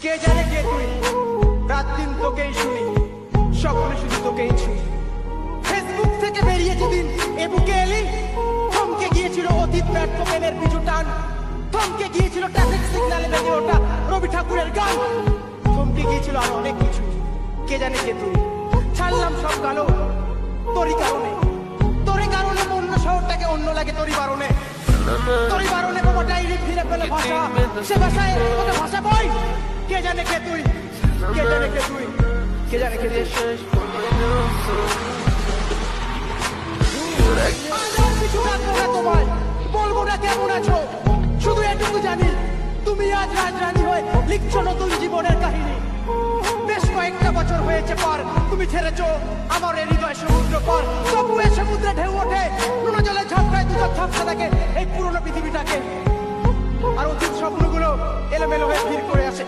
কে জানে কে তুই, রাত দিন তোকেই শুনি, স্বপ্নে শুধু তোকেই ছুঁই। ফেসবুক থেকে বেরিয়ে যেদিন এ বুকে এলি, থমকে গিয়েছিল অতীত ব্যর্থ পেনের পিছু টান, থমকে গিয়েছিল ট্রাফিক সিগন্যালে বেজে ওঠা রবি ঠাকুরের গান, থমকে গিয়েছিল আর অনেক কিছু। কে জানে কে তুই, ছাড়লাম সব কালো তোরই কারণে, তোরই কারণে অন্য শহরটাকে অন্য লাগে তোরই বারণে, তোরই বারণে বাবা ডাইরি ফিরে পেলে ভাষা, সে ভাষায় তোকে ভাষা বই। কে জানে কে তুই, কে জানে কে তুই, কে জানে কে তুই। কিছু রাখবো না তোমায়, বলবো না কেমন আছো, শুধু এটুকু জানি তুমি আজ রাজরানী হয়ে লিখছো নতুন জীবনের কাহিনী। বেশ কয়েকটা বছর হয়েছে পার, তুমি ছেড়েছো আমার এই হৃদয় সমুদ্র পার, তবু এ সমুদ্রে ঢেউ ওঠে, নোনা জলে ঝাপটায় দুধর ঝাপটা থাকে এই পুরনো পৃথিবীটাকে, আর অতীত স্বপ্নগুলো এলোমেলো হয়ে ভিড় করে আসে।